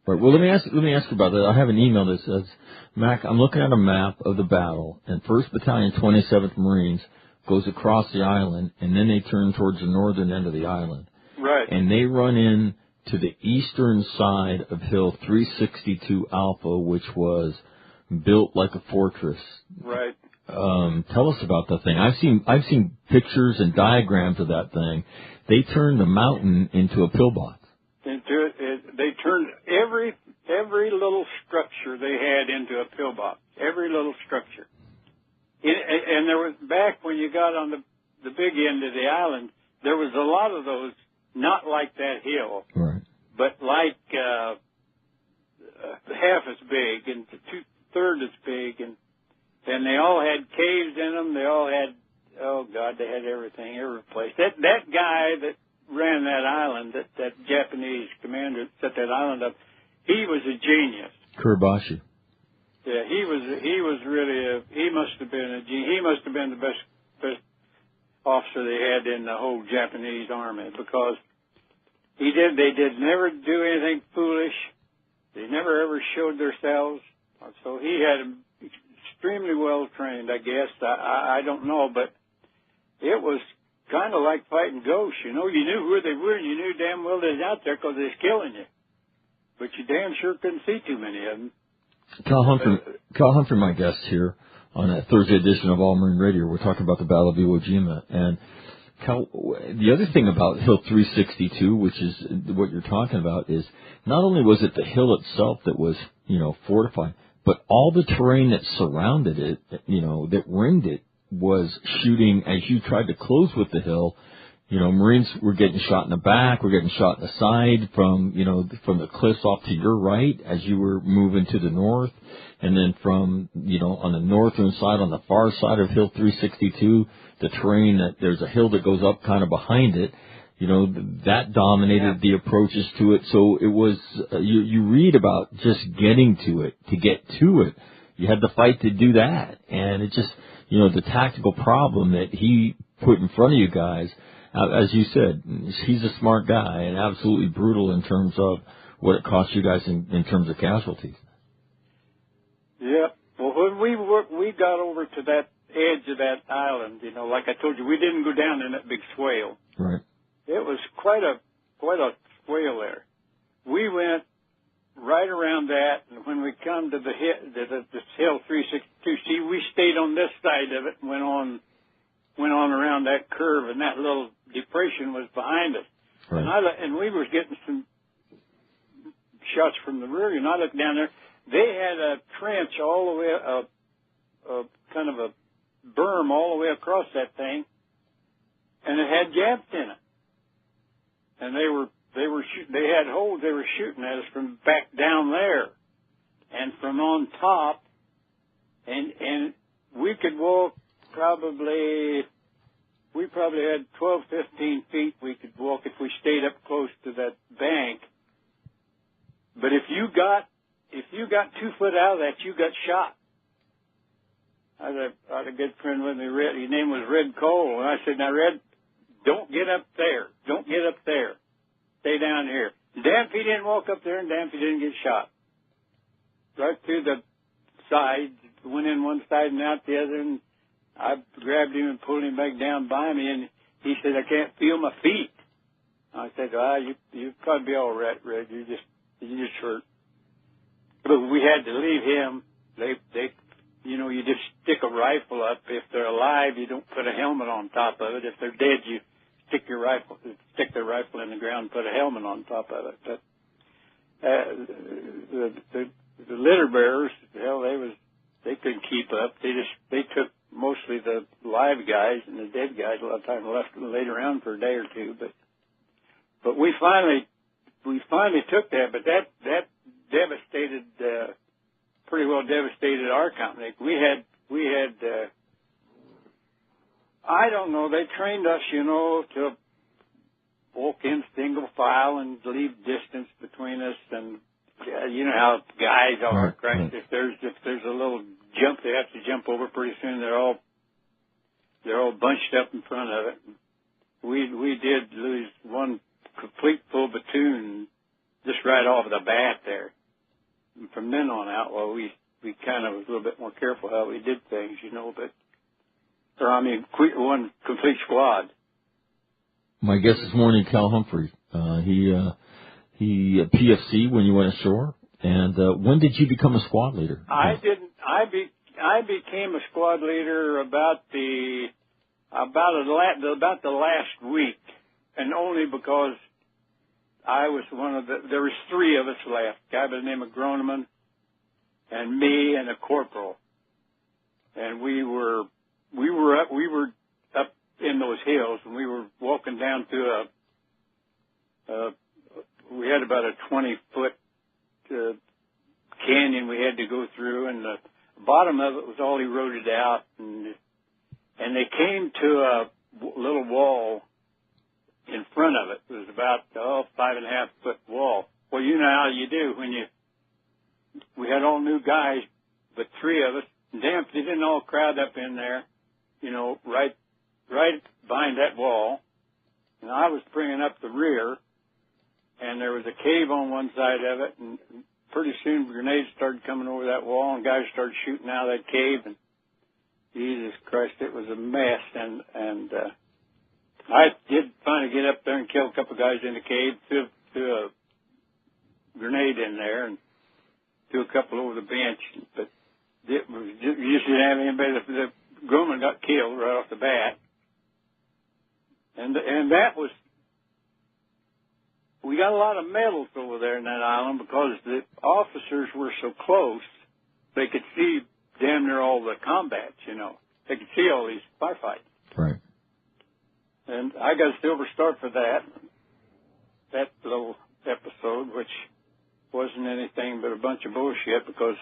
Right. Well, let me ask you about that. I have an email that says, Mac, I'm looking at a map of the battle, and 1st Battalion, 27th Marines goes across the island, and then they turn towards the northern end of the island. Right. And they run in to the eastern side of Hill 362 Alpha, which was built like a fortress. Right. Tell us about that thing. I've seen pictures and diagrams of that thing. They turned the mountain into a pillbox. They turned every little structure they had into a pillbox. Every little structure. And there was, back when you got on the big end of the island, there was a lot of those, not like that hill, right, but like half as big and two-thirds as big, and they all had caves in them. They all had, oh God, they had everything, every place. That guy that ran that island, that Japanese commander that set that island up, he was a genius. Kuribashi. Yeah, he was really he must have been a genius. He must have been the best officer they had in the whole Japanese army, because they did never do anything foolish. They never ever showed themselves. So he had them extremely well trained, I guess. I don't know, but it was kind of like fighting ghosts. You know, you knew where they were, and you knew damn well they was out there because they was killing you. But you damn sure couldn't see too many of them. Cal Humphrey, my guest here on a Thursday edition of All Marine Radio. We're talking about the Battle of Iwo Jima. And Cal, the other thing about Hill 362, which is what you're talking about, is not only was it the hill itself that was, fortified, but all the terrain that surrounded it, that ringed it, was shooting. As you tried to close with the hill, Marines were getting shot in the back, were getting shot in the side from the cliffs off to your right as you were moving to the north. And then from, on the northern side, on the far side of Hill 362, the terrain, there's a hill that goes up kind of behind it, that dominated the approaches to it. So it was, you read about just getting to it, to get to it. You had to fight to do that. And it just, the tactical problem that he put in front of you guys, as you said, he's a smart guy and absolutely brutal in terms of what it cost you guys in terms of casualties. Yeah. Well, when we got over to that edge of that island, like I told you, we didn't go down in that big swale. Right. It was quite a swale there. We went right around that, and when we come to this hill 362, see, we stayed on this side of it and went on around that curve, and that little depression was behind us. Right. And we were getting some shots from the rear, and I looked down there. They had a trench all the way, kind of a berm all the way across that thing, and it had Japs in it. And they had holes they were shooting at us from back down there, and from on top, and we could walk. We probably had 12, 15 feet we could walk if we stayed up close to that bank. But if you got 2 foot out of that, you got shot. I had a good friend with me, Red. His name was Red Cole, and I said, "Now, Red, don't get up there. Don't get up there. Stay down here." Damn if he didn't walk up there, and damn if he didn't get shot. Right through the side, went in one side and out the other, and I grabbed him and pulled him back down by me, and he said, "I can't feel my feet." I said, "You probably be all right, Red. You just hurt." But we had to leave him. You just stick a rifle up. If they're alive, you don't put a helmet on top of it. If they're dead, you stick their rifle in the ground and put a helmet on top of it. But the litter bearers, hell, they couldn't keep up. They took mostly the live guys, and the dead guys a lot of times left and laid around for a day or two. But we finally took that. But that devastated, pretty well devastated our company. We had I don't know. They trained us, to walk in single file and leave distance between us, and you know how guys are. Right? If there's a little jump they have to jump over, pretty soon they're all bunched up in front of it. We did lose one complete full platoon just right off the bat there. And from then on out, we kind of was a little bit more careful how we did things, one complete squad. My guest this morning, Cal Humphrey. he PFC when you went ashore. And when did you become a squad leader? I didn't. I became a squad leader about the last week, and only because I was one of there was three of us left. A guy by the name of Groneman, and me, and a corporal, and we were up in those hills, and we were walking down through we had about a 20-foot canyon we had to go through, and the bottom of it was all eroded out, and they came to a little wall in front of it. It was about 5.5-foot wall. Well, you know how you do when we had all new guys, but three of us. Damn, they didn't all crowd up in there, right behind that wall. And I was bringing up the rear, and there was a cave on one side of it, and pretty soon grenades started coming over that wall, and guys started shooting out of that cave, and Jesus Christ, it was a mess. And I did finally get up there and kill a couple of guys in the cave, threw a grenade in there, and threw a couple over the bench. But you just didn't have anybody. The Groman got killed right off the bat. And that was, we got a lot of medals over there in that island because the officers were so close, they could see damn near all the combats, They could see all these firefights. Right. And I got a Silver Star for that little episode, which wasn't anything but a bunch of bullshit because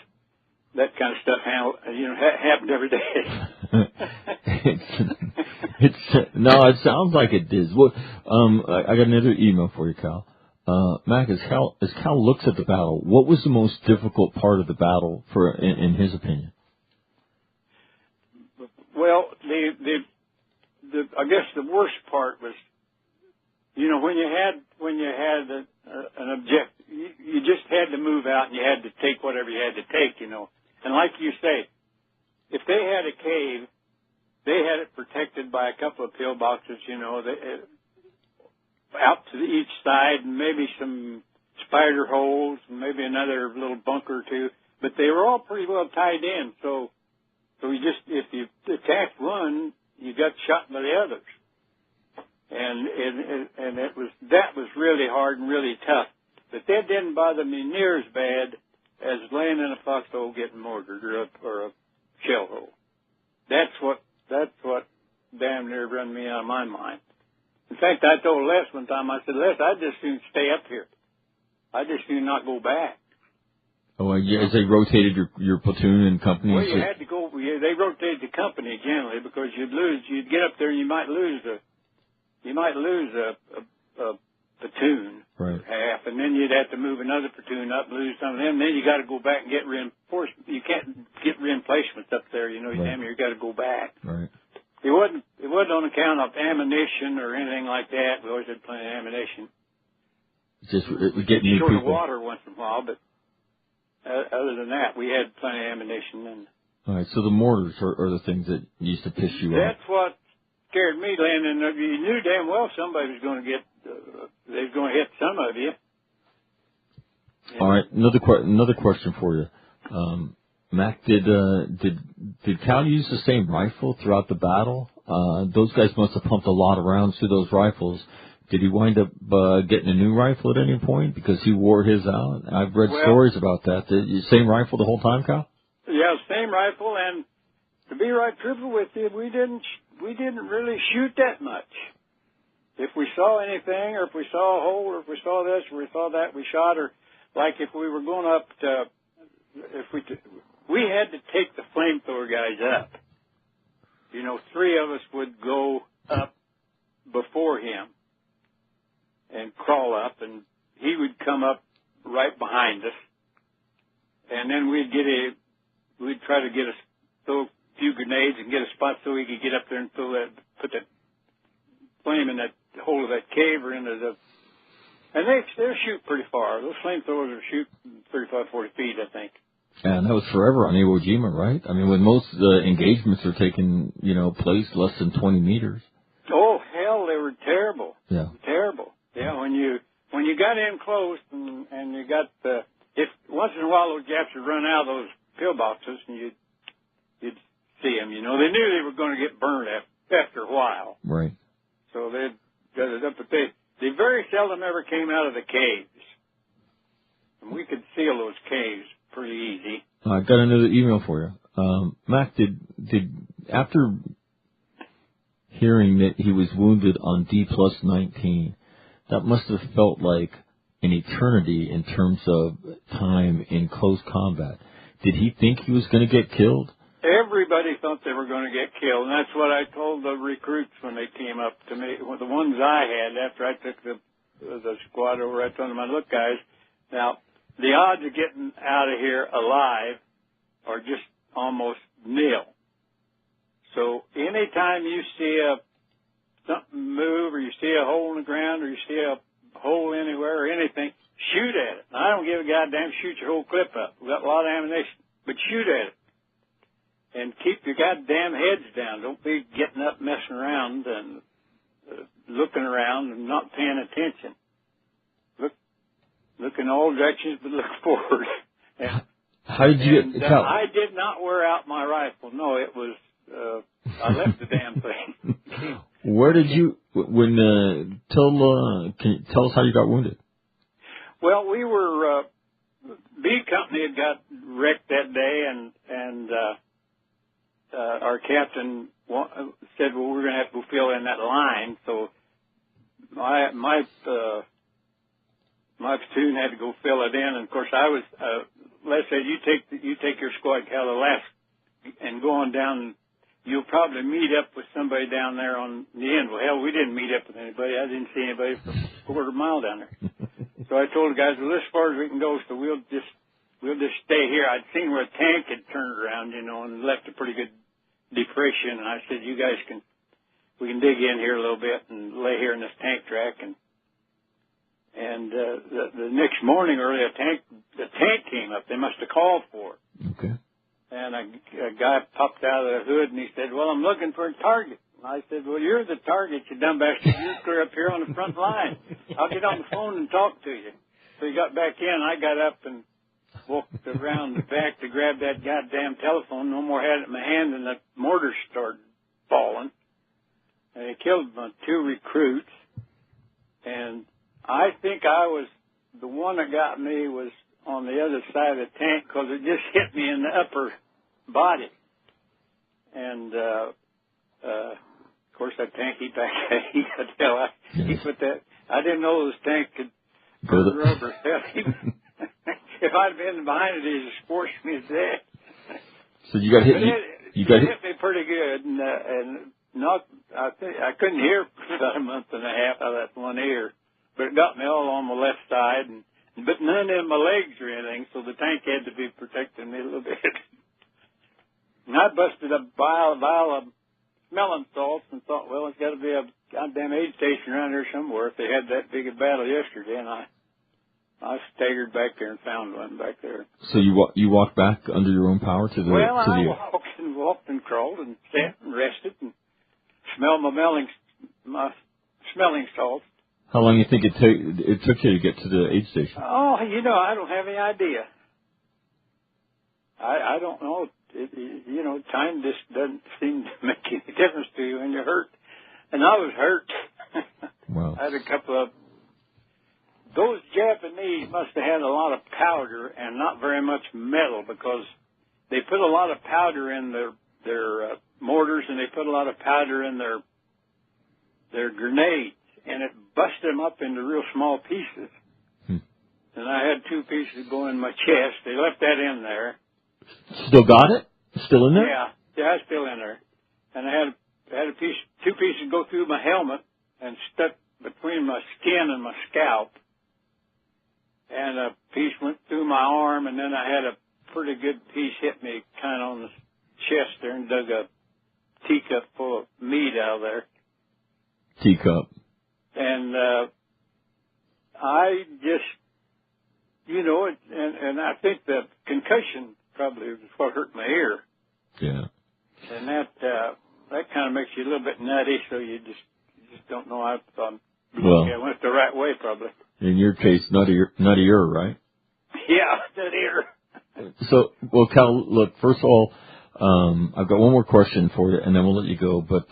that kind of stuff happened every day. No, it sounds like it is. Well, I got another email for you, Cal. Mac, as Cal looks at the battle, what was the most difficult part of the battle in his opinion? Well, I guess the worst part was, when you had an objective, you just had to move out and you had to take whatever you had to take, And like you say, if they had a cave, they had it protected by a couple of pillboxes, out to each side, and maybe some spider holes, and maybe another little bunker or two. But they were all pretty well tied in, so if you attacked one, you got shot by the others. And that was really hard and really tough. But that didn't bother me near as bad as laying in a foxhole getting mortared or a shell hole. That's what damn near run me out of my mind. In fact, I told Les one time, I said, Les, I'd just soon stay up here. I'd just soon not go back. Oh, as they rotated your platoon and company? Well, you had to go. They rotated the company generally because you'd get up there and you might lose a platoon, right, half, and then you'd have to move another platoon up, lose some of them. Then you got to go back and get reinforcements. You can't get reinplacements up there. You right. Damn, you got to go back. Right. It wasn't on account of ammunition or anything like that. We always had plenty of ammunition. Just getting new short people. of water once in a while, but other than that, we had plenty of ammunition. And all right, so the mortars are the things that used to piss you off. That's what scared me, landing. You knew damn well somebody was going to get. They was going to hit some of you. All right, another question for you, Mac. Did Cal use the same rifle throughout the battle? Those guys must have pumped a lot of rounds through those rifles. Did he wind up getting a new rifle at any point because he wore his out? I've read stories about that. The same rifle the whole time, Cal? Yeah, same rifle. And to be right truthful with you, we didn't really shoot that much. If we saw anything, or if we saw a hole, or if we saw this, or we saw that, we shot. Or like if we were going up to, we had to take the flamethrower guys up. Three of us would go up before him and crawl up, and he would come up right behind us, and then we'd try to throw a few grenades and get a spot so he could get up there and put that flame in that hole of that cave or into the, and they'll shoot pretty far. Those flamethrowers will shoot 35, 40 feet, I think. And that was forever on Iwo Jima, right? I mean, when most engagements are taking, place less than 20 meters. Oh, hell, they were terrible. Yeah. Terrible. Yeah, when you got in close, got if once in a while those Japs would run out of those pillboxes, and you'd see them. You know, they knew they were going to get burned after a while. Right. So they'd got it up, but they very seldom ever came out of the caves, and we could seal those caves pretty easy. I got another email for you. Mac, did after hearing that he was wounded on D+19, that must have felt like an eternity in terms of time in close combat. Did he think he was going to get killed? Everybody thought they were going to get killed, and that's what I told the recruits when they came up to me. Well, the ones I had after I took the squad over, I told them, look, guys, now the odds of getting out of here alive are just almost nil. So anytime you see something move, or you see a hole in the ground, or you see a hole anywhere or anything, shoot at it. I don't give a goddamn, shoot your whole clip up. We've got a lot of ammunition, but shoot at it. And keep your goddamn heads down. Don't be getting up, messing around, and looking around and not paying attention. Look in all directions, but look forward. How did you get? I did not wear out my rifle. No, it was. I left the damn thing. Where did you? Can you tell us how you got wounded? Well, we were B Company had got wrecked that day, and our captain said, "Well, we're going to have to go fill in that line." So my platoon had to go fill it in, and of course I was. Les said, "You take your squad out of the last and go on down. You'll probably meet up with somebody down there on the end." Well, hell, we didn't meet up with anybody. I didn't see anybody for a quarter mile down there. So I told the guys, "Well, as far as we can go, so we'll just stay here." I'd seen where a tank had turned around, you know, and left a pretty good depression. And I said, "You guys we can dig in here a little bit and lay here in this tank track." And the next morning early, the tank came up. They must have called for it. Okay. And a guy popped out of the hood, and he said, "Well, I'm looking for a target." And I said, "Well, you're the target, you dumb bastard. You're clear up here on the front line. I'll get on the phone and talk to you." So he got back in. I got up and walked around the back to grab that goddamn telephone. No more had it in my hand, and the mortars started falling. And they killed my 2 recruits. And I think the one that got me was on the other side of the tank, because it just hit me in the upper body. And, of course, that tank, he put that, I didn't know this tank could burn rubber. If I'd been behind it, he'd just forced me to death. So you got hit, it hit me pretty good, and I think I couldn't hear for about a month and a half out of that one ear, but it got me all on the left side, but none in my legs or anything, so the tank had to be protecting me a little bit. And I busted a vial of smelling salts and thought, well, it's got to be a goddamn aid station around here somewhere if they had that big a battle yesterday. And I staggered back there and found one back there. So you walked back under your own power to the... Well, I walked and crawled and sat and rested and smelled my smelling salts. How long do you think it took you to get to the aid station? Oh, I don't have any idea. I don't know. Time just doesn't seem to make any difference to you when you're hurt. And I was hurt. Wow. I had a couple of... Those Japanese must have had a lot of powder and not very much metal, because they put a lot of powder in their mortars, and they put a lot of powder in their grenades, and it busted them up into real small pieces. And I had 2 pieces go in my chest. They left that in there. Still got it? Still in there? Yeah, it's still in there. And I had 2 pieces go through my helmet and stuck between my skin and my scalp. And a piece went through my arm, and then I had a pretty good piece hit me kind of on the chest there and dug a teacup full of meat out of there. Teacup. And I just, and I think the concussion probably was what hurt my ear. Yeah. And that kind of makes you a little bit nutty, so you just don't know. I went the right way probably. In your case, nuttier, right? Yeah, dead ear. So, well, Cal, look, first of all, I've got one more question for you, and then we'll let you go. But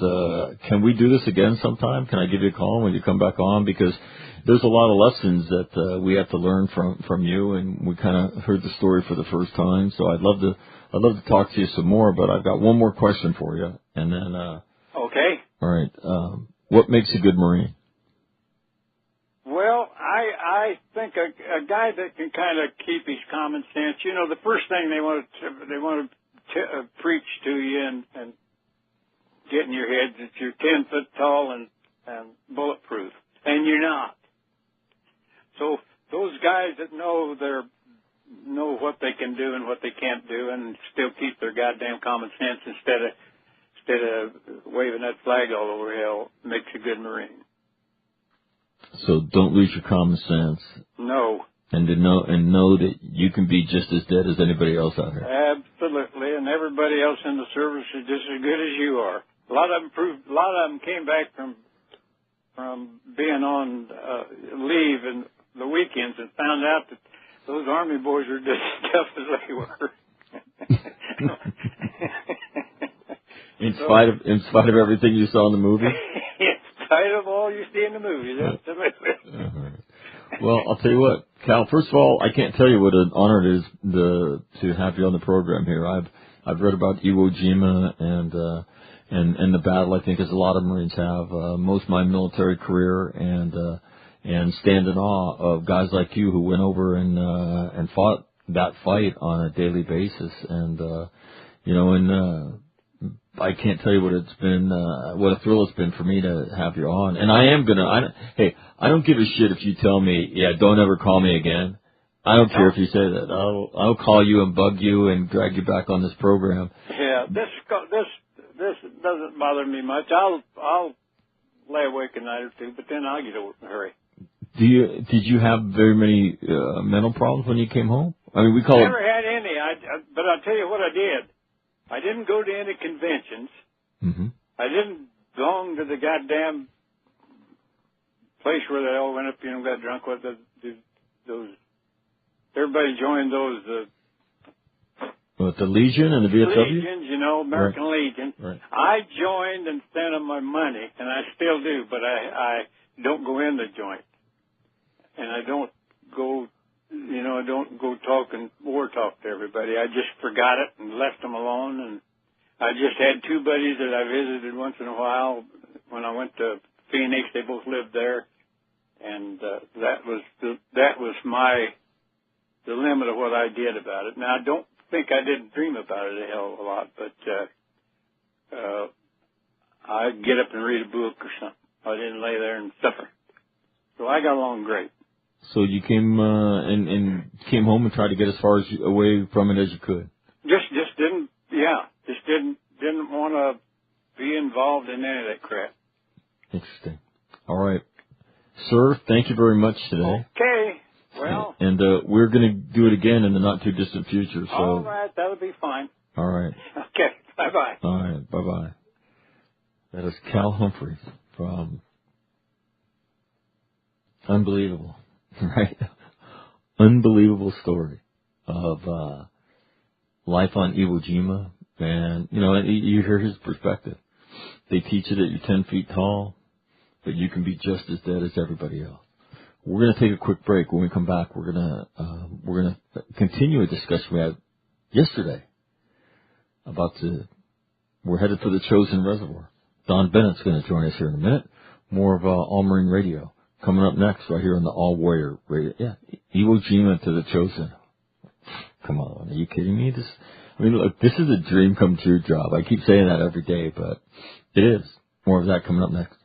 can we do this again sometime? Can I give you a call when you come back on? Because there's a lot of lessons that we have to learn from you, and we kind of heard the story for the first time. So I'd love to talk to you some more. But I've got one more question for you, and then okay. All right. What makes a good Marine? Well, I think a guy that can kind of keep his common sense. You know, the first thing they want to preach to you and get in your head that you're 10 foot tall and bulletproof, and you're not. So those guys that know what they can do and what they can't do, and still keep their goddamn common sense instead of waving that flag all over hell, makes a good Marine. So don't lose your common sense. No. And know that you can be just as dead as anybody else out here. Absolutely, and everybody else in the service is just as good as you are. A lot of them came back from being on leave in the weekends and found out that those Army boys were just as tough as they were. In spite of everything you saw in the movie? In spite of all you see in the movies, absolutely. Well, I'll tell you what, Cal, first of all, I can't tell you what an honor it is to have you on the program here. I've read about Iwo Jima and the battle, I think, as a lot of Marines have, most of my military career, and stand in awe of guys like you who went over and fought that fight on a daily basis. And, I can't tell you what it's been, what a thrill it's been for me to have you on. And I don't give a shit if you tell me, yeah, don't ever call me again. I don't care if you say that. I'll call you and bug you and drag you back on this program. Yeah, this doesn't bother me much. I'll lay awake a night or two, but then I'll get over it in a hurry. Did you have very many mental problems when you came home? I mean, never had any. But I'll tell you what I did. I didn't go to any conventions. Mm-hmm. I didn't belong to the goddamn place where they all went up, got drunk with those. Everybody joined those. What, the Legion and the VFW? Legions, American right. Legion. Right. I joined and sent them my money, and I still do, but I don't go in the joint. And I don't go, I don't go war talk to everybody. I just forgot it and left them alone. And I just had two buddies that I visited once in a while. When I went to Phoenix, they both lived there. And that was the limit of what I did about it. Now, I don't think I didn't dream about it a hell of a lot, but I'd get up and read a book or something. I didn't lay there and suffer. So I got along great. So you came and came home and tried to get as far away from it as you could. Just didn't want to be involved in any of that crap. Interesting. All right, sir. Thank you very much today. Okay. Well. And we're going to do it again in the not too distant future. So. All right, that'll be fine. All right. Okay. Bye bye. All right. Bye bye. That is Cal Humphrey from. Unbelievable. Right? Unbelievable story of life on Iwo Jima. And, you hear his perspective. They teach you that you're 10 feet tall, but you can be just as dead as everybody else. We're going to take a quick break. When we come back, we're going to continue a discussion we had yesterday about we're headed for the Chosen Reservoir. Don Bennett's going to join us here in a minute. More of All Marine Radio. Coming up next, right here on the All Warrior Radio. Yeah, Iwo Jima to the Chosen. Come on, are you kidding me? Look, this is a dream come true job. I keep saying that every day, but it is. More of that coming up next.